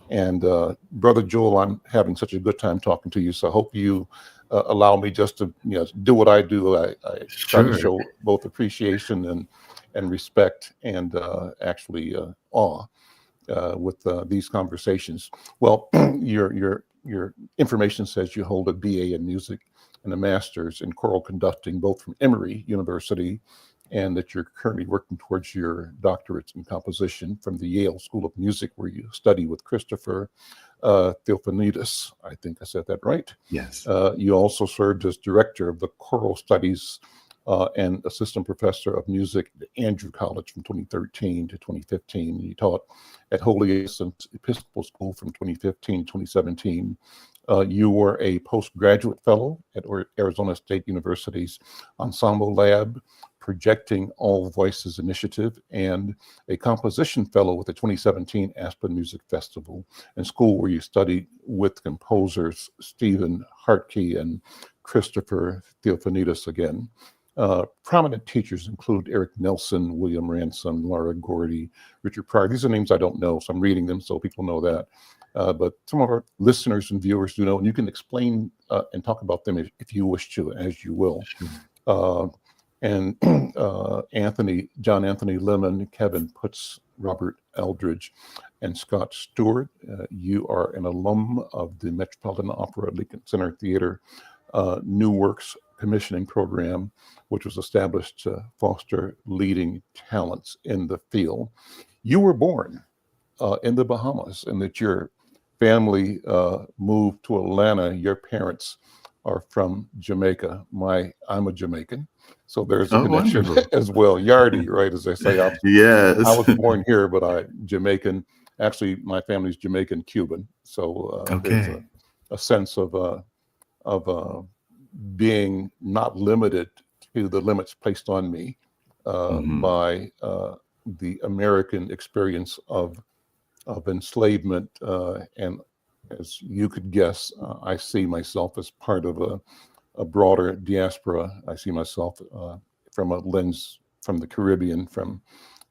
And Brother Joel, I'm having such a good time talking to you, so I hope you allow me just to do what I do. I try to show both appreciation and respect and actually awe with these conversations. Well, your information says you hold a BA in music and a master's in choral conducting, both from Emory University, and that you're currently working towards your doctorate in composition from the Yale School of Music, where you study with Christopher Theophanidis. I think I said that right. Yes. You also served as director of the choral studies and assistant professor of music at Andrew College from 2013 to 2015. You taught at Holy Innocents Episcopal School from 2015 to 2017. You were a postgraduate fellow at Arizona State University's Ensemble Lab, Projecting All Voices Initiative, and a composition fellow with the 2017 Aspen Music Festival, and school where you studied with composers Stephen Hartke and Christopher Theophanidis again. Prominent teachers include Eric Nelson, William Ransom, Laura Gordy, Richard Pryor. These are names I don't know, so I'm reading them so people know that. But some of our listeners and viewers do know, and you can explain and talk about them if you wish to, as you will. Sure. And John Anthony Lemon, Kevin Putz, Robert Eldridge, and Scott Stewart. You are an alum of the Metropolitan Opera Lincoln Center Theater New Works Commissioning Program, which was established to foster leading talents in the field. You were born in the Bahamas, and that your family moved to Atlanta. Your parents are from Jamaica. I'm a Jamaican, so there's a connection as well. Yardie, right, as they say. Yes. I was born here, but I'm Jamaican. Actually, my family's Jamaican Cuban, so there's a sense of being not limited to the limits placed on me by the American experience of enslavement, and as you could guess, I see myself as part of a broader diaspora. I see myself from a lens from the Caribbean, from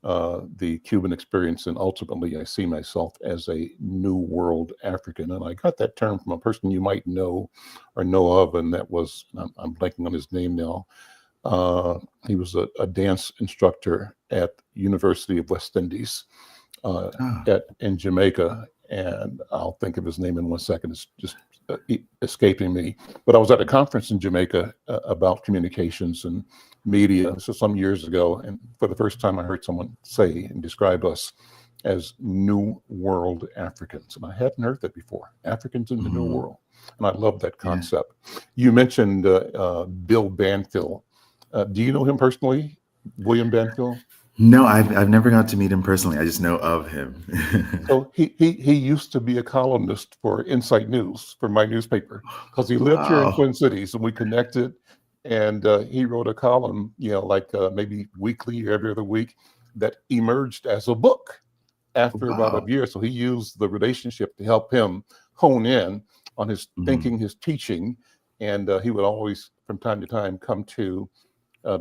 the Cuban experience, and ultimately I see myself as a New World African. And I got that term from a person you might know or know of, and that was, I'm blanking on his name now. He was a dance instructor at University of West Indies in Jamaica, and I'll think of his name in 1 second. It's just escaping me. But I was at a conference in Jamaica about communications and media. This was some years ago, and for the first time I heard someone say and describe us as New World Africans, and I hadn't heard that before. Africans in the New World, and I love that concept. You mentioned Bill Banfield. Do you know him personally, William Banfield? No, I've never got to meet him personally. I just know of him. So he used to be a columnist for Insight News for my newspaper, because he lived here in Twin Cities, and we connected. And he wrote a column, maybe weekly or every other week, that emerged as a book after about a year. So he used the relationship to help him hone in on his thinking, his teaching, and he would always, from time to time, come to.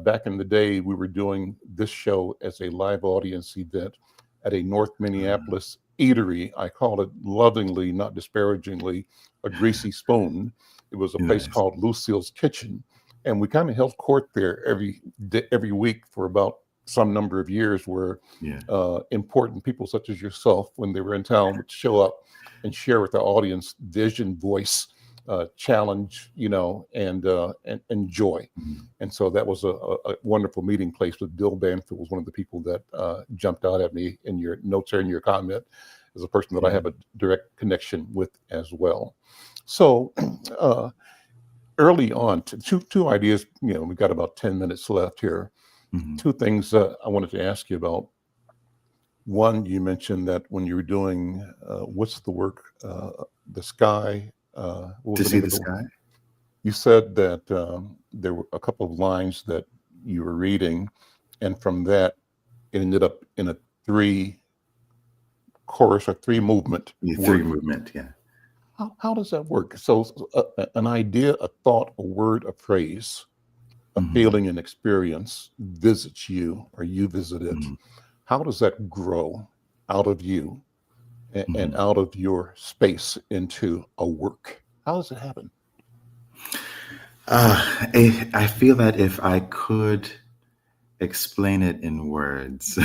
Back in the day, we were doing this show as a live audience event at a North Minneapolis eatery. I call it lovingly, not disparagingly, a greasy spoon. It was a place called Lucille's Kitchen. And we kind of held court there every week for about some number of years, where important people such as yourself, when they were in town, would show up and share with the audience vision, voice, challenge, and joy. And so that was a wonderful meeting place. With Bill Banfield was one of the people that jumped out at me in your notes or in your comment as a person that I have a direct connection with as well. So early on, two ideas, we've got about 10 minutes left here. Two things I wanted to ask you about. One, you mentioned that when you were doing, what's the work, the sky, To See the Sky? You said that there were a couple of lines that you were reading, and from that, it ended up in a three chorus or three movement The three work. movement, yeah. How does that work? So an idea, a thought, a word, a phrase, a Mhm. feeling, an experience visits you or you visit it. Mhm. How does that grow out of you and Mhm. out of your space into a work? How does it happen? I feel that if I could explain it in words,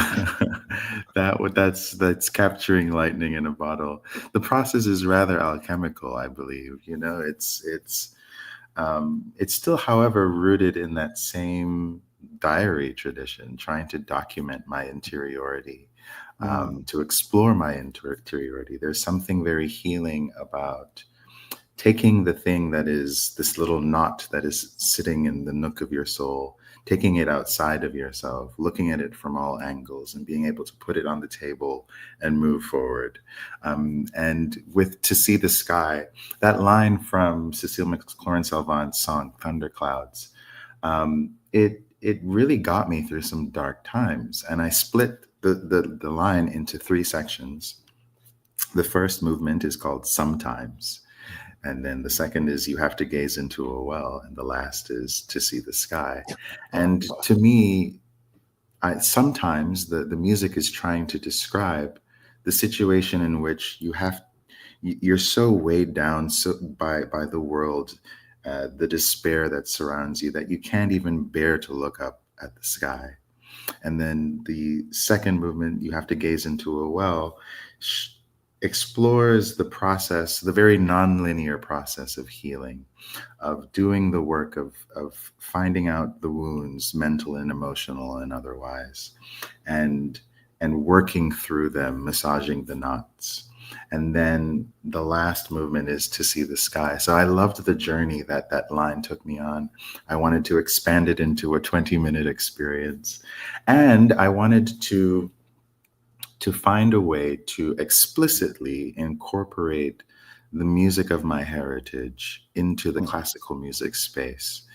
that's capturing lightning in a bottle. The process is rather alchemical, I believe. It's still, however, rooted in that same diary tradition, trying to document my interiority, to explore my interiority. There's something very healing about taking the thing that is this little knot that is sitting in the nook of your soul, taking it outside of yourself, looking at it from all angles, and being able to put it on the table and move forward. And with "To See the Sky," that line from Cecile McLaurin-Salvant's song "Thunderclouds," it really got me through some dark times. And I split the line into three sections. The first movement is called "Sometimes." And then the second is "You Have to Gaze into a Well." And the last is "To See the Sky." And to me, sometimes the music is trying to describe the situation in which you're so weighed down by the world, the despair that surrounds you, that you can't even bear to look up at the sky. And then the second movement, "You Have to Gaze into a Well," explores the process, the very nonlinear process of healing, of doing the work of finding out the wounds, mental and emotional and otherwise, and working through them, massaging the knots. And then the last movement is "To See the Sky." So I loved the journey that line took me on. I wanted to expand it into a 20-minute experience. And I wanted to find a way to explicitly incorporate the music of my heritage into the classical music space.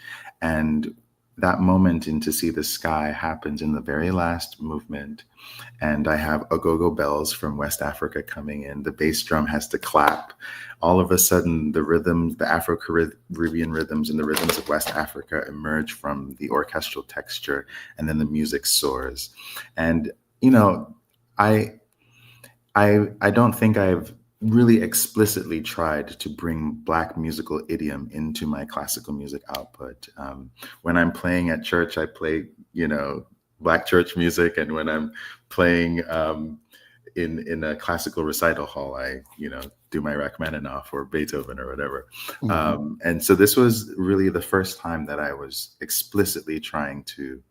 And that moment in "To See the Sky" happens in the very last movement. And I have agogo bells from West Africa coming in. The bass drum has to clap. All of a sudden, the rhythms, the Afro-Caribbean rhythms and the rhythms of West Africa emerge from the orchestral texture, and then the music soars. And, I don't think I've really explicitly tried to bring Black musical idiom into my classical music output. When I'm playing at church, I play, Black church music, and when I'm playing in a classical recital hall, I do my Rachmaninoff or Beethoven or whatever. And so this was really the first time that I was explicitly trying to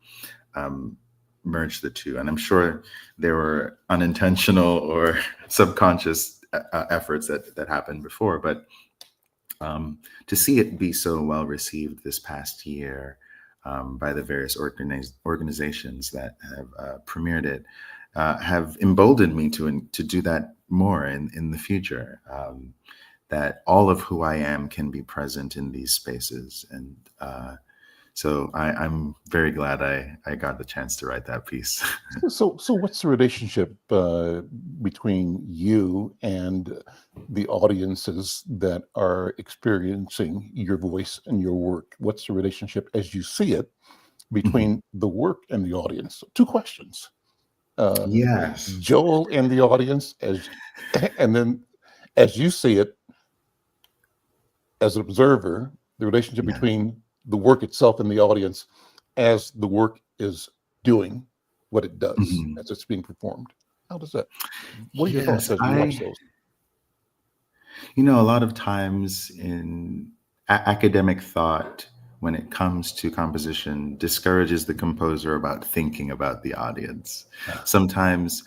merge the two. And I'm sure there were unintentional or subconscious efforts that happened before, but to see it be so well received this past year by the various organizations that have premiered it have emboldened me to do that more in the future. That all of who I am can be present in these spaces. And so I'm very glad I got the chance to write that piece. So what's the relationship between you and the audiences that are experiencing your voice and your work? What's the relationship as you see it between the work and the audience? Two questions. Yes. Joel and the audience, and then as you see it as an observer, the relationship between the work itself and the audience as the work is doing what it does, as it's being performed. How does that, what are your thoughts as you watch those? A lot of times in academic thought, when it comes to composition, discourages the composer about thinking about the audience. Sometimes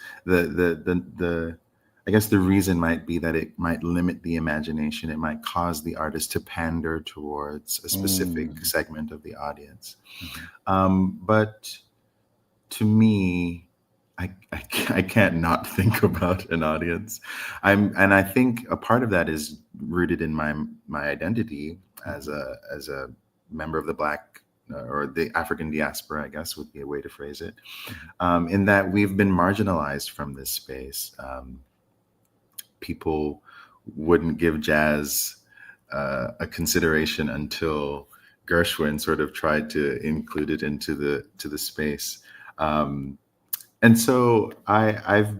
I guess the reason might be that it might limit the imagination. It might cause the artist to pander towards a specific segment of the audience. But to me, I can't not think about an audience. And I think a part of that is rooted in my identity as a member of the Black or the African diaspora, I guess would be a way to phrase it, in that we've been marginalized from this space. People wouldn't give jazz a consideration until Gershwin sort of tried to include it into the space. And so I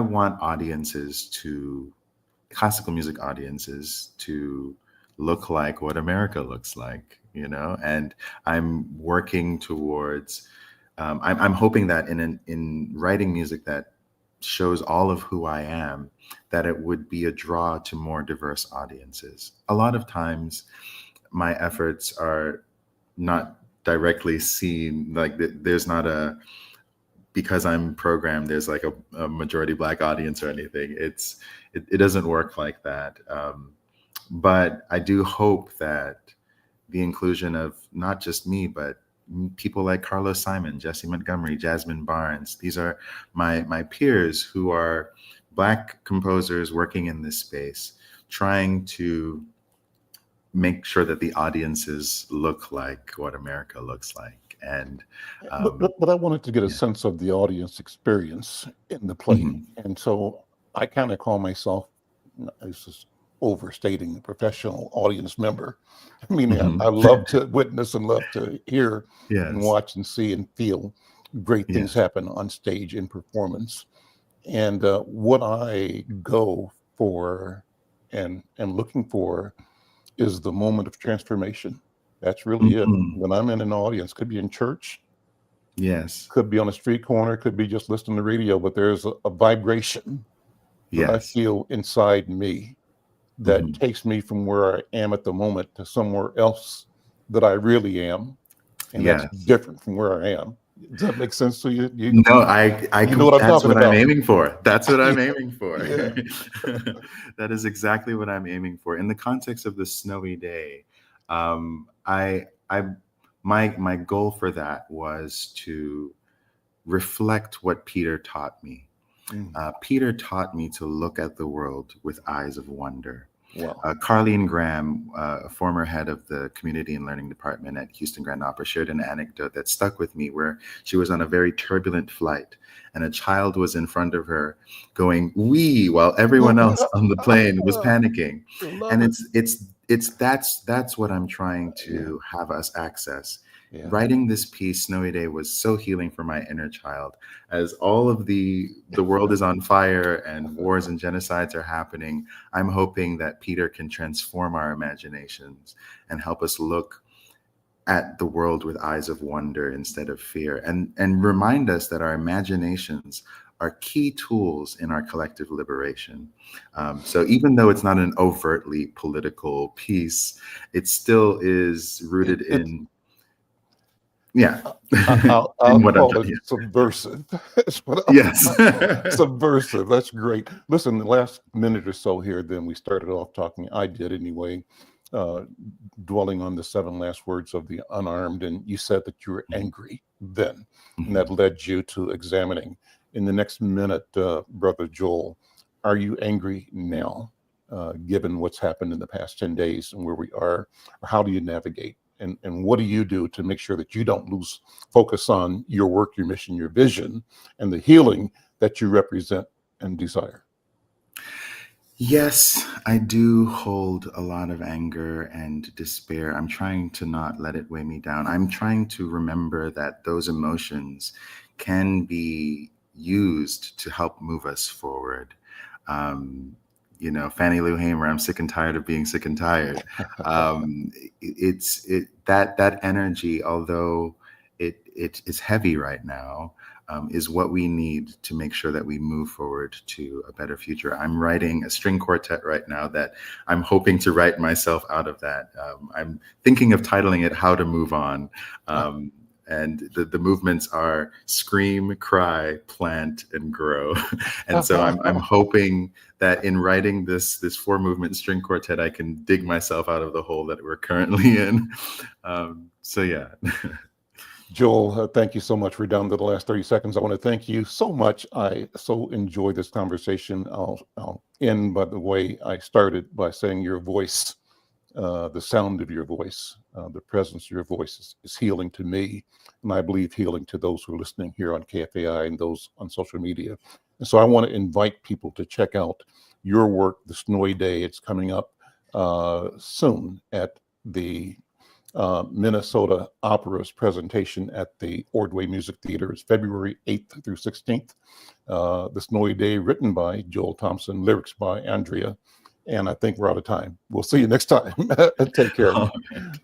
want classical music audiences to look like what America looks like, and I'm working towards, I'm hoping that in writing music that shows all of who I am, that it would be a draw to more diverse audiences. A lot of times my efforts are not directly seen, like there's not because I'm programmed, there's like a majority Black audience or anything. It doesn't work like that. But I do hope that the inclusion of not just me, but people like Carlos Simon, Jesse Montgomery, Jasmine Barnes, these are my peers who are Black composers working in this space, trying to make sure that the audiences look like what America looks like. And but I wanted to get a sense of the audience experience in the play. And so I kind of call myself, this is overstating, a professional audience member. I mean, I love to witness and love to hear and watch and see and feel great things happen on stage in performance. And what I go for and looking for is the moment of transformation. That's really it. When I'm in an audience, could be in church, could be on a street corner, could be just listening to radio, but there's a vibration that I feel inside me that takes me from where I am at the moment to somewhere else that I really am, and that's different from where I am. Does that make sense to you? No, I you know what I'm that's talking what about. I'm aiming for. That's what I'm aiming for. That is exactly what I'm aiming for. In the context of the snowy day, my goal for that was to reflect what Peter taught me. Peter taught me to look at the world with eyes of wonder. Wow. Carleen Graham, a former head of the Community and Learning Department at Houston Grand Opera, shared an anecdote that stuck with me, where she was on a very turbulent flight and a child was in front of her going, "Wee," while everyone else on the plane was panicking. And that's what I'm trying to have us access. Writing this piece, Snowy Day, was so healing for my inner child. As all of the world is on fire and wars and genocides are happening, I'm hoping that Peter can transform our imaginations and help us look at the world with eyes of wonder instead of fear, and remind us that our imaginations are key tools in our collective liberation. So even though it's not an overtly political piece, it still is rooted in... I'll call it subversive. Subversive. That's great. Listen, the last minute or so here, then we started off talking, I did anyway, dwelling on the 7 last words of the unarmed. And you said that you were angry then, and that led you to examining. In the next minute, Brother Joel, are you angry now, given what's happened in the past 10 days and where we are? Or how do you navigate? And what do you do to make sure that you don't lose focus on your work, your mission, your vision, and the healing that you represent and desire? Yes, I do hold a lot of anger and despair. I'm trying to not let it weigh me down. I'm trying to remember that those emotions can be used to help move us forward. Fannie Lou Hamer, I'm sick and tired of being sick and tired. That energy, although it is heavy right now, is what we need to make sure that we move forward to a better future. I'm writing a string quartet right now that I'm hoping to write myself out of that. I'm thinking of titling it "How to Move On." And the movements are scream, cry, plant, and grow. And so I'm hoping that in writing this 4-movement string quartet, I can dig myself out of the hole that we're currently in. So yeah. Joel, thank you so much. We're down to the last 30 seconds. I want to thank you so much. I so enjoyed this conversation. I'll end by the way I started, by saying your voice, the sound of your voice, the presence of your voice is healing to me, and I believe healing to those who are listening here on KFAI and those on social media. And so I want to invite people to check out your work, The Snowy Day. It's coming up soon at the Minnesota Opera's presentation at the Ordway Music Theater. Is February 8th through 16th. The Snowy Day, written by Joel Thompson, lyrics by Andrea. And I think we're out of time. We'll see you next time. Take care. Oh,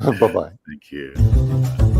Bye-bye. thank you.